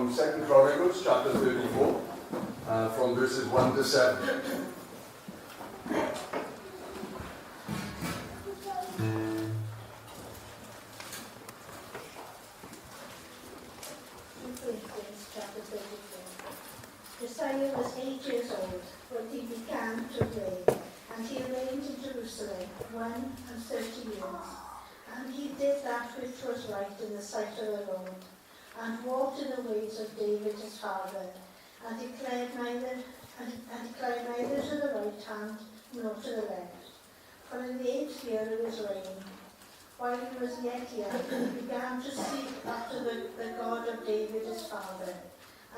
from 2 Chronicles chapter 34, from verses 1 to 7. Chapter 34. Josiah was 8 years old when he began to reign, and he reigned in Jerusalem 31 years. And he did that which was right in the sight of the Lord, and walked in the ways of David his father, and declared neither to the right hand nor to the left. For in the 8th year of his reign, while he was yet young, he began to seek after the God of David his father.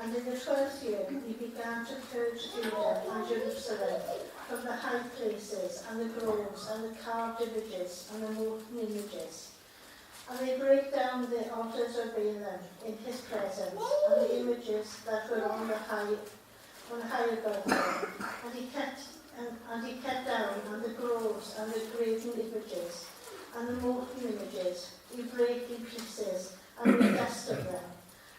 And in the 12th year, he began to purge Judah and Jerusalem from the high places, and the groves, and the carved images, and the molten images. And they break down the altars of Balaam in his presence, and the images that were on the high above them. And he cut down and the groves, and the graven images, and the molten images. He brake in pieces, and made dust of them,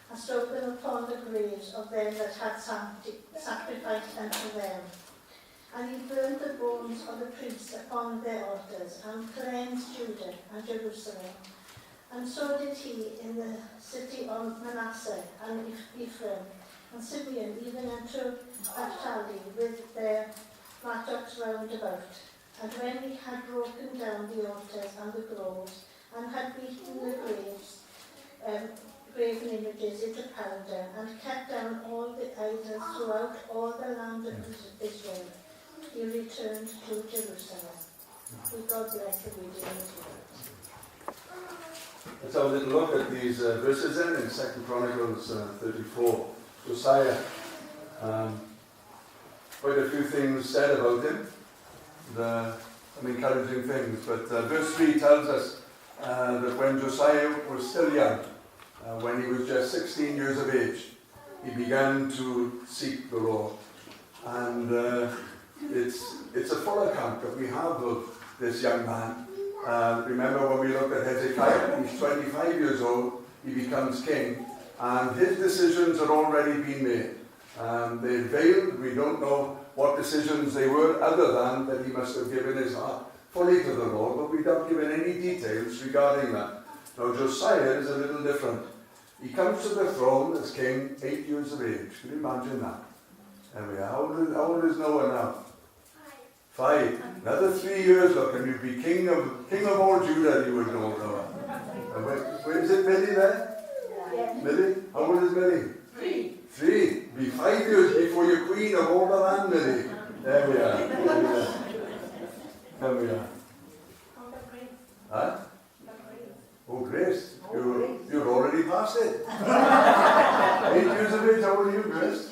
and strode them upon the graves of them that had sacrificed unto them. And he burned the bones of the priests upon their altars, and cleansed Judah and Jerusalem. And so did he in the city of Manasseh, and Ephraim, and Simeon, even unto Naphtali, with their mattocks round about. And when he had broken down the altars and the groves, and had beaten the graven images into powder, and cut down all the idols throughout all the land of Israel, he returned to Jerusalem. May God bless the reading of his word. Let's have a little look at these verses then in 2 Chronicles 34. Josiah, quite a few things said about him, some encouraging things, but verse 3 tells us that when Josiah was still young, when he was just 16 years of age, he began to seek the Lord. And it's a full account that we have of this young man. Remember when we looked at Hezekiah, he's 25 years old, he becomes king, and his decisions had already been made. They veiled, we don't know what decisions they were, other than that he must have given his heart fully to the Lord, but we're not given any details regarding that. Now Josiah is a little different. He comes to the throne as king 8 years of age. Can you imagine that? There we are. How old is Noah now? 5. Another 3 years, look, and you'd be king of all Judah, you would know Noah. Where is it, Millie there? Yeah. Millie? How old is Millie? 3. Be 5 years before you're queen of all the land, Millie. There we are. There we are. Huh? Oh, Grace. You're already past it. 8 years of age, how old are you, Grace?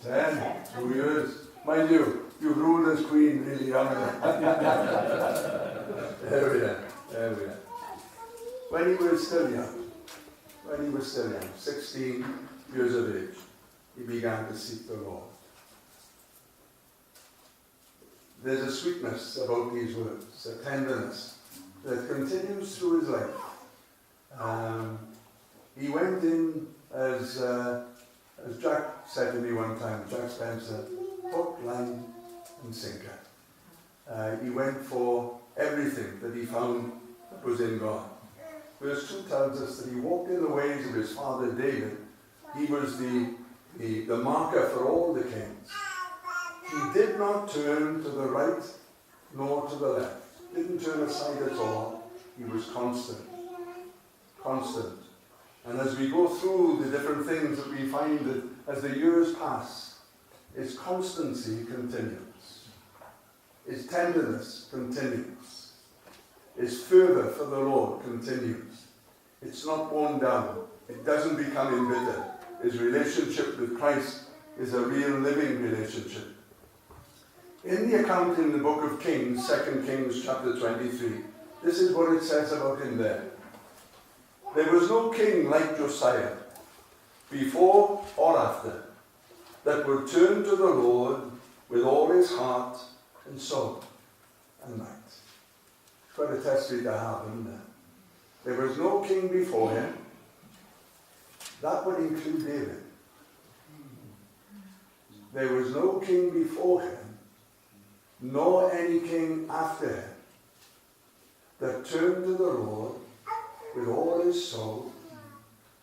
10. 2 years. Mind you, you ruled as queen really young. There we are. There we are. When he was still young, 16 years of age, he began to seek the Lord. There's a sweetness about these words, a tenderness that continues through his life. He went in as Jack said to me one time, Jack Spencer, hook, line and sinker. He went for everything that he found that was in God. Verse 2 tells us that he walked in the ways of his father David. He was the marker for all the kings. He did not turn to the right nor to the left. Didn't turn aside at all. He was constant. Constant. And as we go through the different things that we find that as the years pass, his constancy continues. His tenderness continues. His fervour for the Lord continues. It's not worn down. It doesn't become embittered. His relationship with Christ is a real living relationship. In the account in the book of Kings, 2 Kings chapter 23, this is what it says about him there. There was no king like Josiah, before or after, that would turn to the Lord with all his heart and soul and might. It's quite a testimony to have, isn't it? There was no king before him, That would include David. There was no king before him, nor any king after him, that turned to the Lord with all his soul,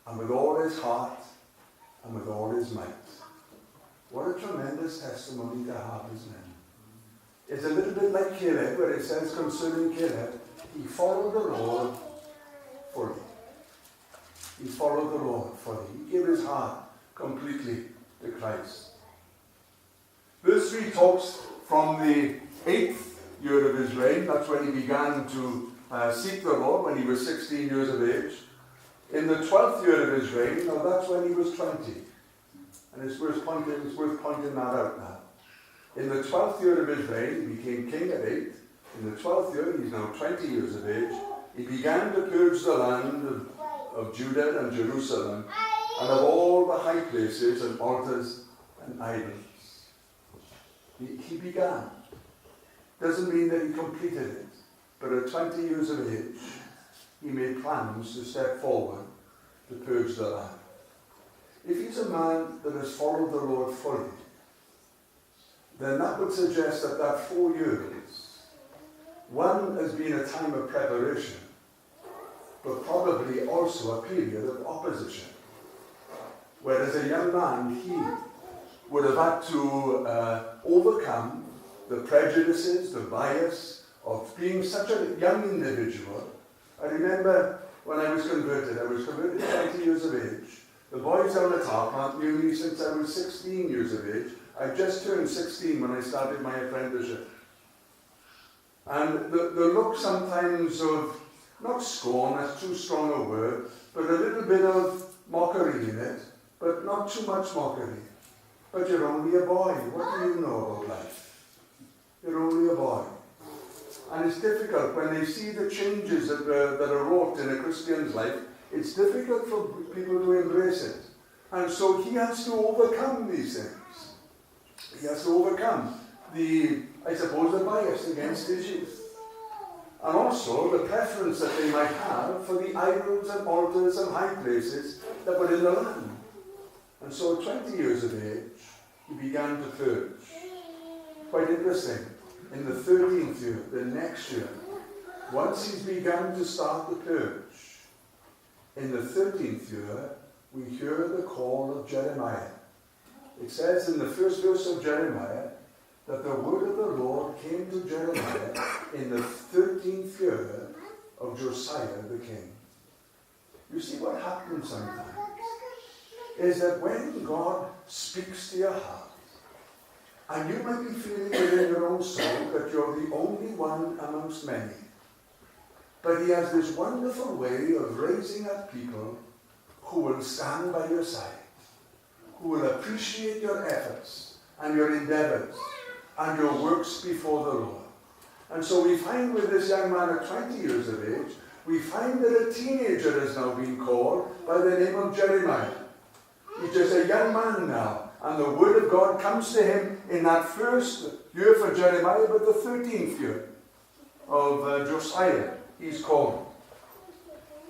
and with all his heart, and with all his might. What a tremendous testimony to have, isn't it? It's a little bit like Caleb, where it says concerning Caleb, he followed the Lord fully. He followed the Lord fully. He gave his heart completely to Christ. Verse 3 talks from the 8th year of his reign. That's when he began to seek the Lord, when he was 16 years of age. In the 12th year of his reign, now that's when he was 20. And it's worth pointing that out now. In the 12th year of his reign, he became king at 8. In the 12th year, he's now 20 years of age. He began to purge the land of Judah and Jerusalem, and of all the high places and altars and idols. He began. Doesn't mean that he completed it, but at 20 years of age, he made plans to step forward to purge the land. If he's a man that has followed the Lord fully, then that would suggest that that 4 years, one has been a time of preparation, but probably also a period of opposition. Whereas a young man, he would have had to overcome the prejudices, the bias of being such a young individual. I remember when I was converted at 20 years of age. The boys down the tar plant knew me since I was 16 years of age. I just turned 16 when I started my apprenticeship. And the look sometimes of, not scorn, that's too strong a word, but a little bit of mockery in it, but not too much mockery. But you're only a boy. What do you know about life? You're only a boy. And it's difficult when they see the changes that are wrought in a Christian's life. It's difficult for people to embrace it. And so he has to overcome these things. He has to overcome the bias against his youth. And also the preference that they might have for the idols and altars and high places that were in the land. And so at 20 years of age, he began to purge. Quite interesting. In the 13th year, the next year, once he's begun to start the purge, in the 13th year, we hear the call of Jeremiah. It says in the first verse of Jeremiah that the word of the Lord came to Jeremiah in the 13th year of Josiah the king. You see what happens sometimes is that when God speaks to your heart, and you might be feeling within your own soul that you're the only one amongst many, but he has this wonderful way of raising up people who will stand by your side, who will appreciate your efforts and your endeavors and your works before the Lord. And so we find with this young man at 20 years of age, we find that a teenager has now been called by the name of Jeremiah. He's just a young man now, and the word of God comes to him in that first year for Jeremiah, but the 13th year of Josiah, he's called.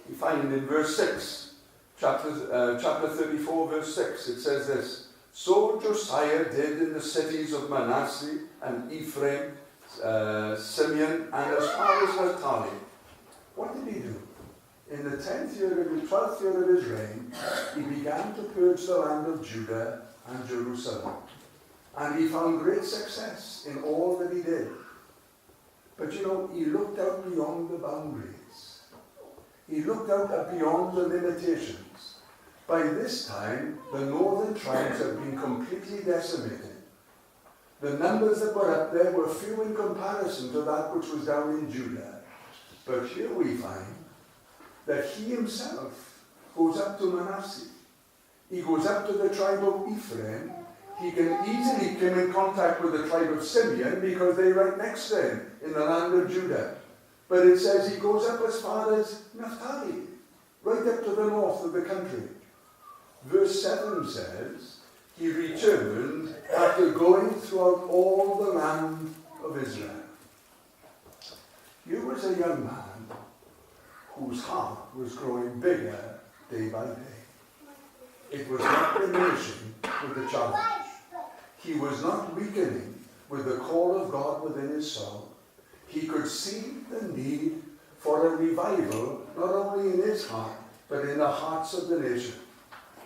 We find in verse 6, chapter 34, verse 6, it says this: So Josiah did in the cities of Manasseh and Ephraim, Simeon, and as far as Naphtali. What did he do? In the 10th year of the 12th year of his reign, he began to purge the land of Judah and Jerusalem. And he found great success in all that he did. But you know, he looked out beyond the boundaries. He looked out beyond the limitations. By this time, the northern tribes had been completely decimated. The numbers that were up there were few in comparison to that which was down in Judah. But here we find that he himself goes up to Manasseh. He goes up to the tribe of Ephraim. He can easily come in contact with the tribe of Simeon because they're right next to him in the land of Judah. But it says he goes up as far as Naphtali, right up to the north of the country. Verse 7 says, he returned after going throughout all the land of Israel. Here was a young man whose heart was growing bigger day by day. It was not diminishing with the challenge. He was not weakening with the call of God within his soul. He could see the need for a revival, not only in his heart, but in the hearts of the nation.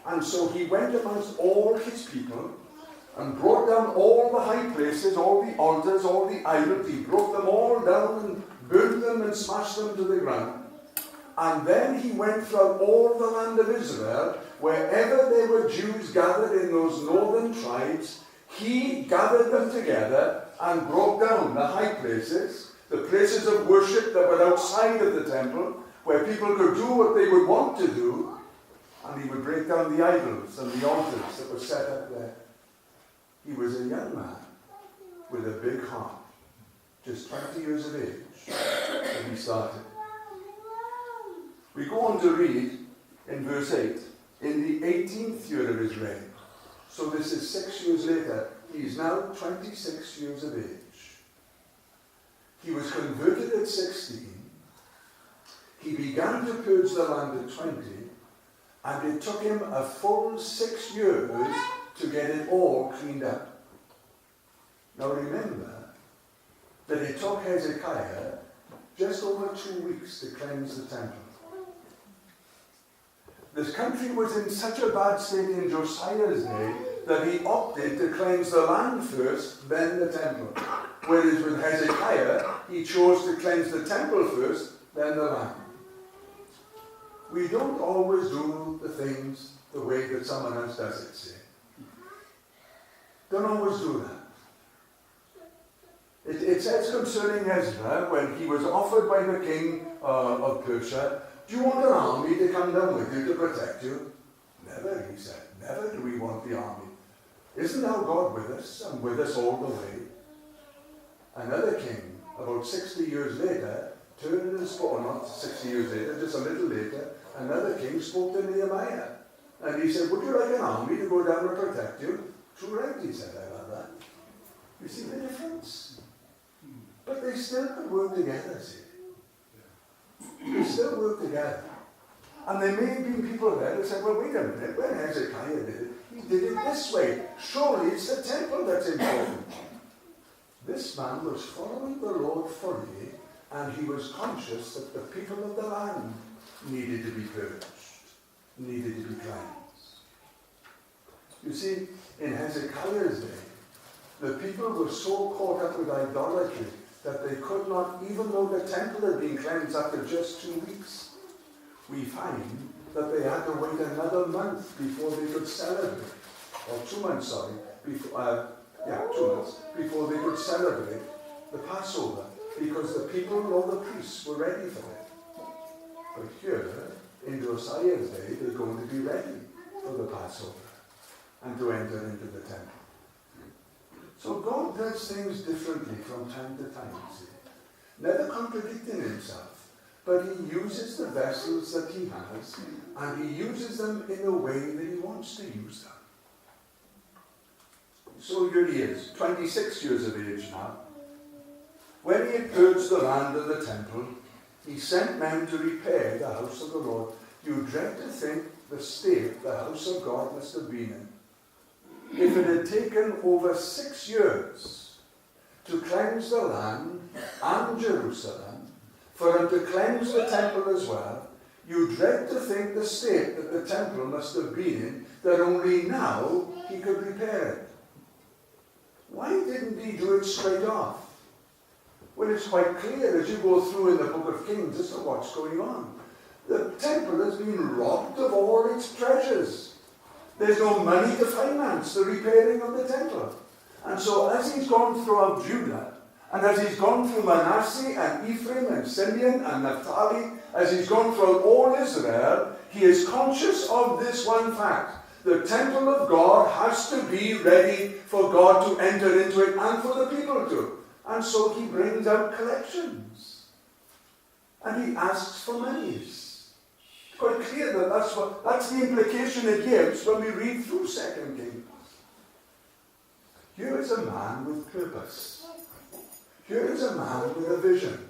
And so he went amongst all his people and brought down all the high places, all the altars, all the idols. He broke them all down and burnt them and smashed them to the ground. And then he went throughout all the land of Israel, wherever there were Jews gathered in those northern tribes, he gathered them together and broke down the high places, the places of worship that were outside of the temple, where people could do what they would want to do, and he would break down the idols and the altars that were set up there. He was a young man with a big heart, just 20 years of age when he started. We go on to read in verse 8, in the 18th year of his reign. So this is 6 years later. He's now 26 years of age. He was converted at 16. He began to purge the land at 20, and it took him a full 6 years to get it all cleaned up. Now remember that it took Hezekiah just over 2 weeks to cleanse the temple. This country was in such a bad state in Josiah's day that he opted to cleanse the land first, then the temple. Whereas with Hezekiah, he chose to cleanse the temple first, then the land. We don't always do the things the way that someone else does it, see. Don't always do that. It says concerning Ezra, when he was offered by the king of Persia, do you want an army to come down with you to protect you? Never, he said. Never do we want the army. Isn't our God with us and with us all the way? Another king, about 60 years later, turned and spoke, not 60 years later, just a little later, another king spoke to Nehemiah. And he said, would you like an army to go down and protect you? True right, he said, I love that. You see the difference? But they still could work together, see. They still work together. And there may have been people there who said, well, wait a minute, when Hezekiah did it, he did it this way. Surely it's the temple that's important. This man was following the Lord fully, and he was conscious that the people of the land needed to be purged, needed to be cleansed. You see, in Hezekiah's day, the people were so caught up with idolatry that they could not, even though the temple had been cleansed after just 2 weeks, we find that they had to wait another month before they could celebrate, or 2 months, sorry, before, 2 months, before they could celebrate the Passover, because the people or the priests were ready for it. But here, in Josiah's day, they're going to be ready for the Passover and to enter into the temple. So God does things differently from time to time, see. Never contradicting himself, but he uses the vessels that he has, and he uses them in a way that he wants to use them. So here he is, 26 years of age now. When he had purged the land and the temple, he sent men to repair the house of the Lord. You dread to think the state the house of God must have been in. If it had taken over 6 years to cleanse the land and Jerusalem, for him to cleanse the temple as well, you dread to think the state that the temple must have been in, that only now he could repair it. Why didn't he do it straight off? Well, it's quite clear as you go through in the book of Kings as to what's going on. The temple has been robbed of all its treasures. There's no money to finance the repairing of the temple. And so as he's gone throughout Judah, and as he's gone through Manasseh and Ephraim and Simeon and Naphtali, as he's gone throughout all Israel, he is conscious of this one fact. The temple of God has to be ready for God to enter into it and for the people to. And so he brings out collections. And he asks for monies. It's quite clear that that's the implication it gives when we read through 2 Kings. Here is a man with purpose. Here is a man with a vision.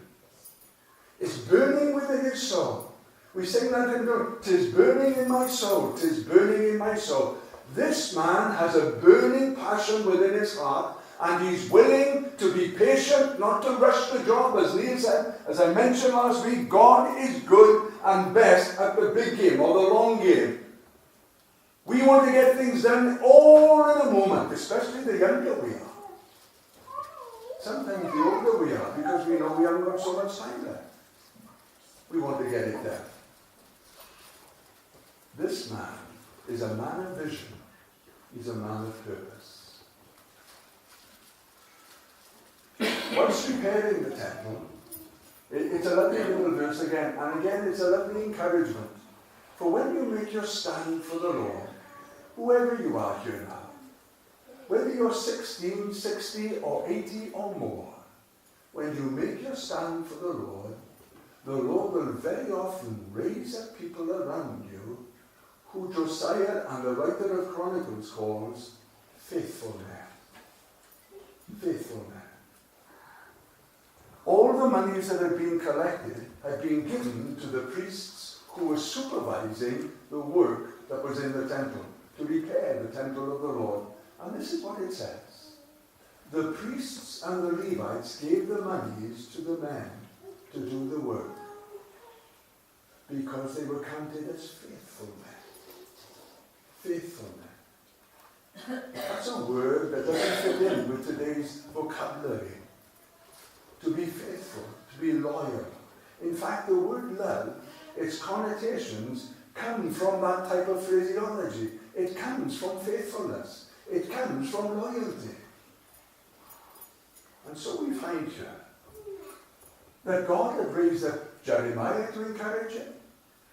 It's burning within his soul We sing that hymn, "'Tis burning in my soul, 'tis burning in my soul." This man has a burning passion within his heart, and he's willing to be patient, not to rush the job. As Neil said, as I mentioned last week, God is good and best at the big game, or the long game. We want to get things done all in a moment, especially the younger we are. Sometimes the older we are, because we know we haven't got so much time left. We want to get it done. This man is a man of vision. He's a man of purpose. Once repairing the temple, it's a lovely little verse again, and again it's a lovely encouragement. For when you make your stand for the Lord, whoever you are here now, whether you're 16, 60 or 80 or more, when you make your stand for the Lord will very often raise up people around you who Josiah and the writer of Chronicles calls faithful men. Faithful men. All the monies that had been collected had been given to the priests who were supervising the work that was in the temple, to repair the temple of the Lord. And this is what it says. The priests and the Levites gave the monies to the men to do the work because they were counted as faithful men. Faithful men. That's a word that doesn't fit in with today's vocabulary. To be faithful, to be loyal. In fact, the word love, its connotations come from that type of phraseology. It comes from faithfulness. It comes from loyalty. And so we find here that God had raised up Jeremiah to encourage him.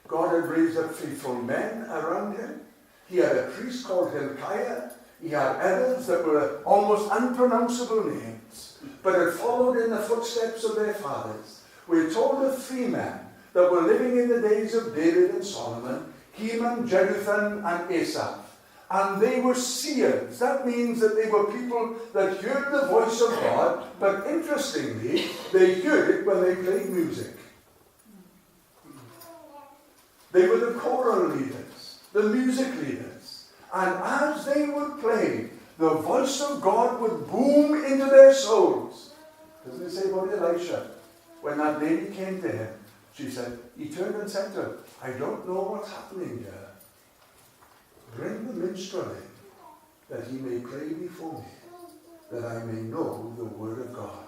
God had raised up faithful men around him. He had a priest called Hilkiah. He had others that were almost unpronounceable names, but had followed in the footsteps of their fathers. We're told of 3 men that were living in the days of David and Solomon, Heman, Jeduthun, and Asaph. And they were seers. That means that they were people that heard the voice of God, but interestingly, they heard it when they played music. They were the choral leaders, the music leaders. And as they would play, the voice of God would boom into their souls. Doesn't it say about Elisha? When that lady came to him, she said, he turned and said to her, "I don't know what's happening here. Bring the minstrel in, that he may play before me, that I may know the word of God."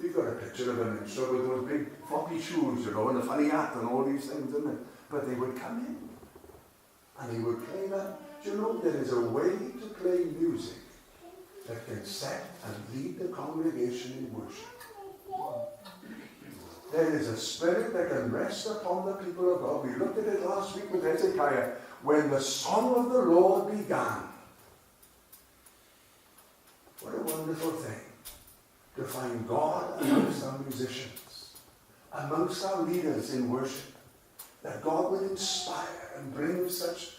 We've got a picture of a minstrel with those big floppy shoes, and a funny hat and all these things, isn't it? But they would come in, and they would play that. Do you know there is a way to play music that can set and lead the congregation in worship? There is a spirit that can rest upon the people of God. We looked at it last week with Hezekiah. When the song of the Lord began. What a wonderful thing to find God amongst our musicians, amongst our leaders in worship, that God would inspire and bring such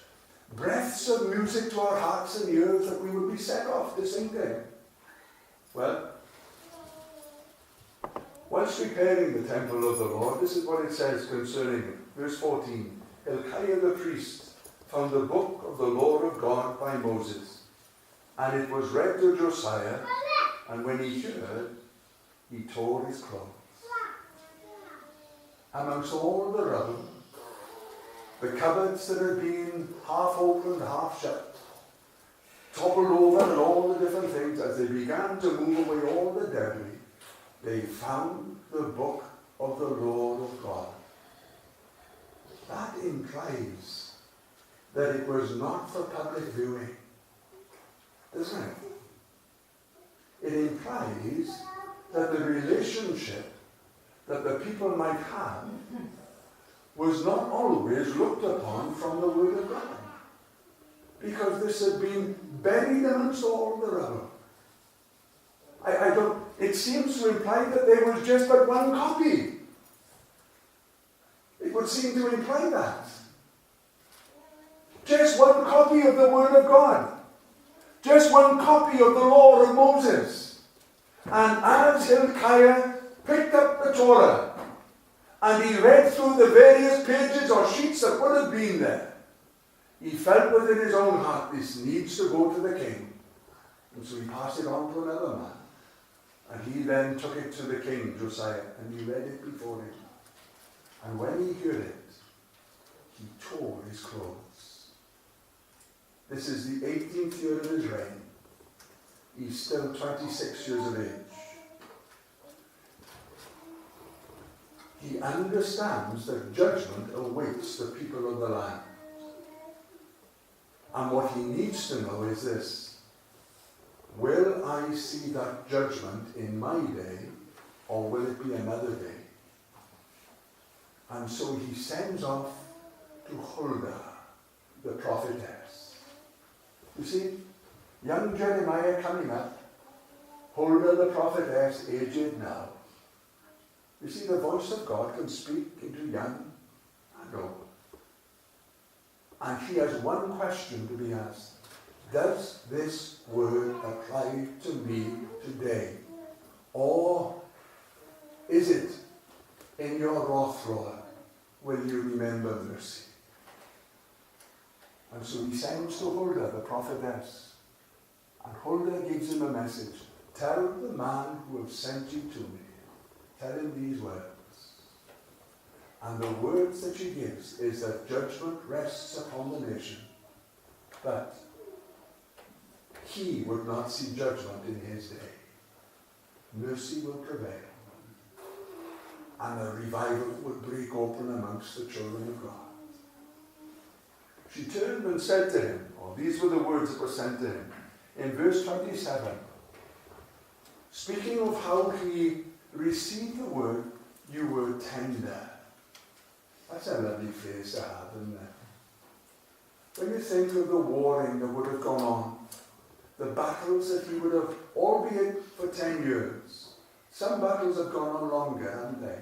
breaths of music to our hearts and ears that we would be set off to sing to Him. Well, whilst repairing the temple of the Lord, this is what it says concerning it. Verse 14, Hilkiah the priest found the book of the law of God by Moses, and it was read to Josiah, and when he heard, he tore his clothes. Amongst all the rubble, the cupboards that had been half opened, half shut, toppled over and all the different things, as they began to move away all the debris, they found the book of the Lord of God. That implies that it was not for public viewing, doesn't it? It implies that the relationship that the people might have was not always looked upon from the Word of God, because this had been buried amongst all the rubble. It seems to imply that there was just but one copy. It would seem to imply that. Just one copy of the Word of God. Just one copy of the law of Moses. And as Hilkiah picked up the Torah and he read through the various pages or sheets that would have been there, he felt within his own heart, this needs to go to the king. And so he passed it on to another man. And he then took it to the king, Josiah, and he read it before him. And when he heard it, he tore his clothes. This is the 18th year of his reign. He's still 26 years of age. He understands that judgment awaits the people of the land. And what he needs to know is this: will I see that judgment in my day, or will it be another day? And so he sends off to Huldah, the prophetess. You see, young Jeremiah coming up, Huldah the prophetess, aged now. You see, the voice of God can speak into young and old. And he has one question to be asked: does this word apply to me today? Or is it, in your wrath, Lord, will you remember mercy? And so he sends to Huldah, the prophetess. And Huldah gives him a message. Tell the man who has sent you to me, tell him these words. And the words that she gives is that judgment rests upon the nation, but he would not see judgment in his day. Mercy will prevail, and a revival will break open amongst the children of God. She turned and said to him, or these were the words that were sent to him, in verse 27, speaking of how he received the word, you were tender. That's a lovely phrase to have, isn't it? When you think of the warring that would have gone on, the battles that he would have, albeit for 10 years. Some battles have gone on longer, haven't they?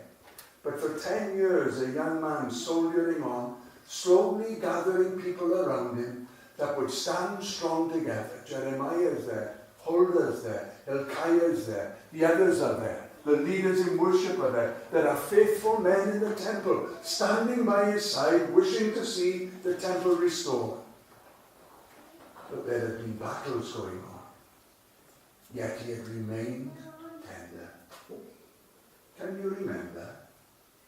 But for 10 years, a young man soldiering on, slowly gathering people around him that would stand strong together. Jeremiah is there, Huldah is there, Hilkiah is there, the others are there. The leaders in worship are there. There are faithful men in the temple, standing by his side, wishing to see the temple restored. But there had been battles going on. Yet he had remained tender. Can you remember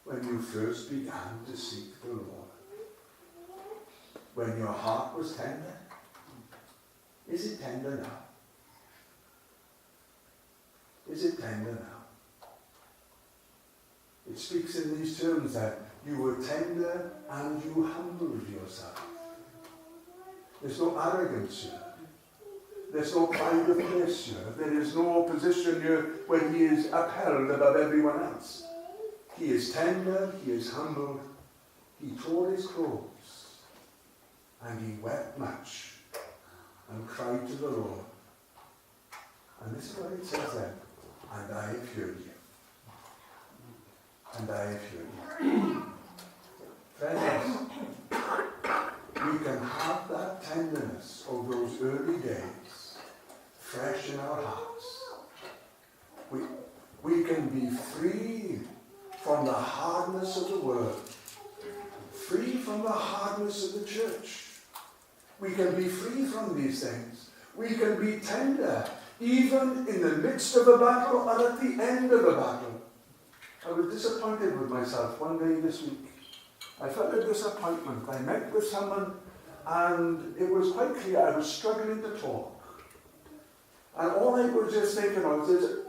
when you first began to seek the Lord? When your heart was tender? Is it tender now? Is it tender now? It speaks in these terms that you were tender and you humbled yourself. There's no arrogance here. There's no pride of place here. There is no position here when he is upheld above everyone else. He is tender, he is humbled. He tore his clothes and he wept much and cried to the Lord. And this is what it says then: and I have heard you. And I have heard you. Friends, we can have that tenderness of those early days fresh in our hearts. We can be free from the hardness of the world, free from the hardness of the church. We can be free from these things. We can be tender, even in the midst of a battle or at the end of a battle. I was disappointed with myself one day this week. I felt a disappointment. I met with someone and it was quite clear I was struggling to talk. And all I was just thinking of is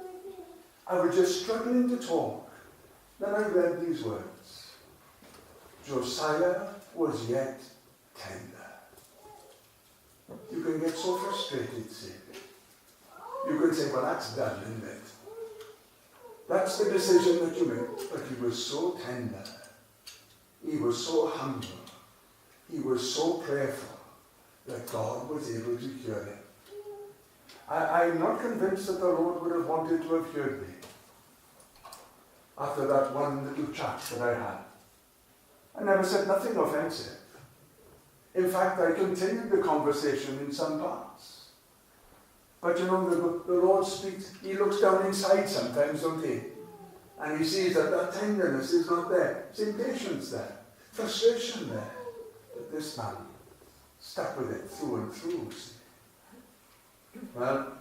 I was just struggling to talk. Then I read these words. Josiah was yet tender. You can get so frustrated, see. You can say, well, that's done, isn't it? That's the decision that you made. But he was so tender. He was so humble. He was so prayerful that God was able to hear him. I'm not convinced that the Lord would have wanted to have heard me after that one little chat that I had. I never said nothing offensive. In fact, I continued the conversation in some parts. But you know, the Lord speaks, he looks down inside sometimes, don't he? And he sees that that tenderness is not there. It's impatience there. Frustration there. But this man stuck with it through and through. See? Well,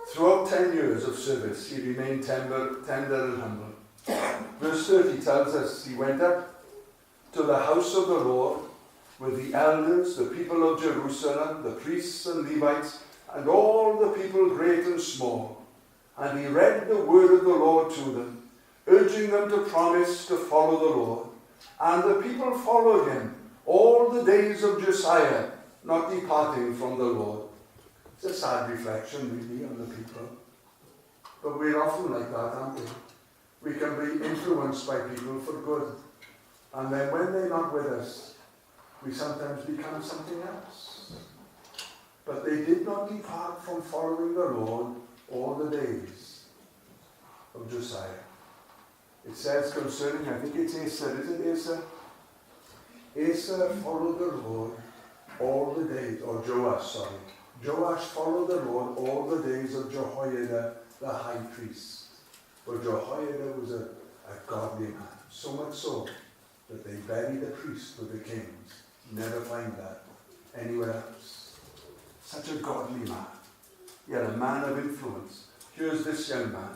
throughout 10 years of service, he remained tender and humble. Verse 30 tells us he went up to the house of the Lord with the elders, the people of Jerusalem, the priests and Levites, and all the people great and small. And he read the word of the Lord to them, urging them to promise to follow the Lord. And the people followed him all the days of Josiah, not departing from the Lord. It's a sad reflection, really, on the people. But we're often like that, aren't we? We can be influenced by people for good. And then when they're not with us, we sometimes become something else. But they did not depart from following the Lord all the days of Josiah. It says concerning, I think it's Asa, is it Asa? Asa followed the Lord all the days, or Joash, sorry. Joash followed the Lord all the days of Jehoiada, the high priest. For Jehoiada was a godly man, so much so that they buried the priest with the kings. You never find that anywhere else. Such a godly man, yet a man of influence. Here's this young man.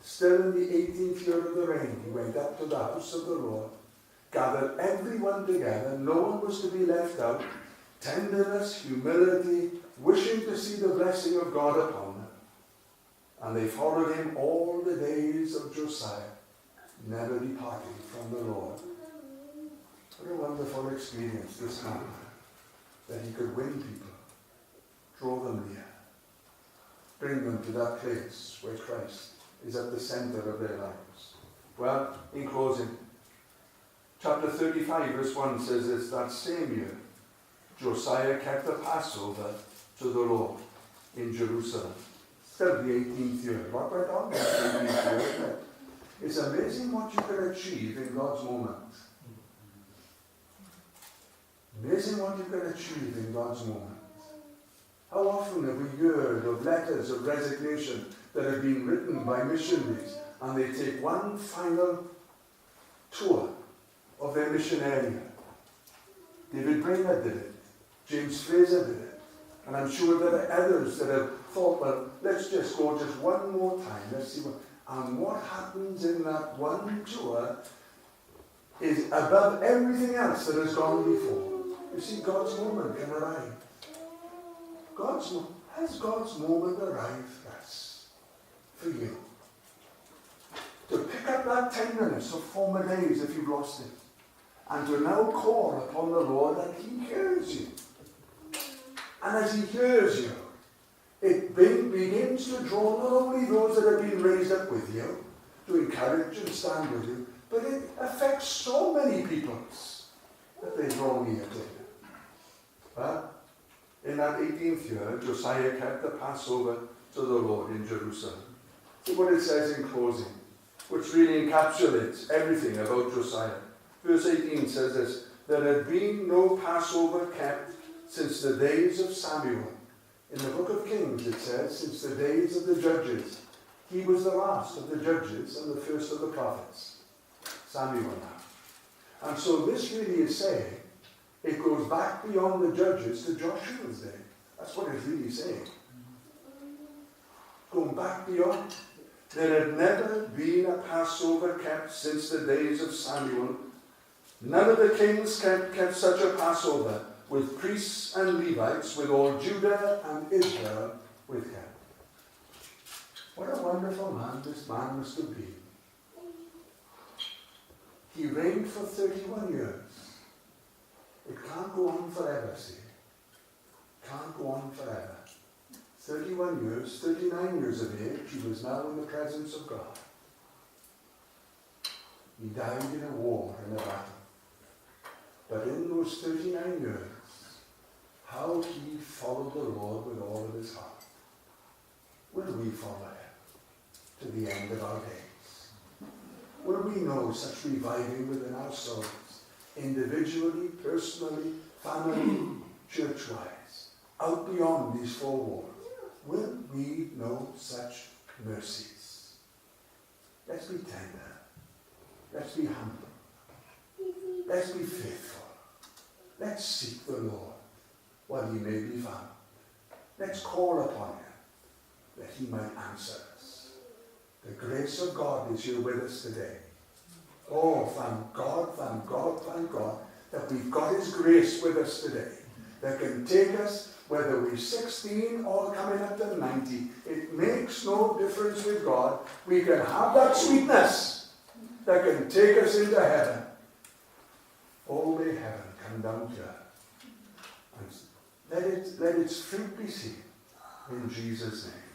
Still in the 18th year of the reign, he went up to the house of the Lord, gathered everyone together, no one was to be left out, tenderness, humility, wishing to see the blessing of God upon them. And they followed him all the days of Josiah, never departing from the Lord. What a wonderful experience this man had, that he could win people, draw them near, bring them to that place where Christ is at the center of their lives. Well, in closing, chapter 35, verse 1 says this, that same year, Josiah kept the Passover to the Lord in Jerusalem. Still the 18th year. What went on in the 18th year, isn't it? It's amazing what you can achieve in God's moment. Amazing what you can achieve in God's moment. How often have we heard of letters of resignation that have been written by missionaries, and they take one final tour of their mission area. David Brainerd did it. James Fraser did it. And I'm sure there are others that have thought, well, let's just go just one more time. Let's see what... And what happens in that one tour is above everything else that has gone before. You see, God's moment can arrive. Has God's moment arrived for us? For you? To pick up that tenderness of former days if you've lost it. And to now call upon the Lord, and he hears you. And as he hears you, it begins to draw not only those that have been raised up with you, to encourage and stand with you, but it affects so many peoples that they draw near to you. But in that 18th year, Josiah kept the Passover to the Lord in Jerusalem. See what it says in closing, which really encapsulates everything about Josiah. Verse 18 says this, there had been no Passover kept since the days of Samuel. In the book of Kings it says, since the days of the judges. He was the last of the judges and the first of the prophets. Samuel now. And so this really is saying, it goes back beyond the judges to Joshua's day. That's what it's really saying. Going back beyond. There had never been a Passover kept since the days of Samuel. None of the kings kept such a Passover, with priests and Levites, with all Judah and Israel with him. What a wonderful man this man must have been. He reigned for 31 years. It can't go on forever, see. Can't go on forever. 31 years, 39 years of age, he was now in the presence of God. He died in a war, in a battle. But in those 39 years, how he followed the Lord with all of his heart. Will we follow him to the end of our days? Will we know such reviving within our souls, individually, personally, family, church-wise, out beyond these four walls? will we know such mercies? Let's be tender. Let's be humble. Let's be faithful. Let's seek the Lord while he may be found. Let's call upon him that he might answer us. The grace of God is here with us today. Oh, thank God, thank God, thank God that we've got his grace with us today that can take us, whether we're 16 or coming up to 90. It makes no difference with God. We can have that sweetness that can take us into heaven. Oh, may heaven come down to earth. And let its fruit be seen in Jesus' name.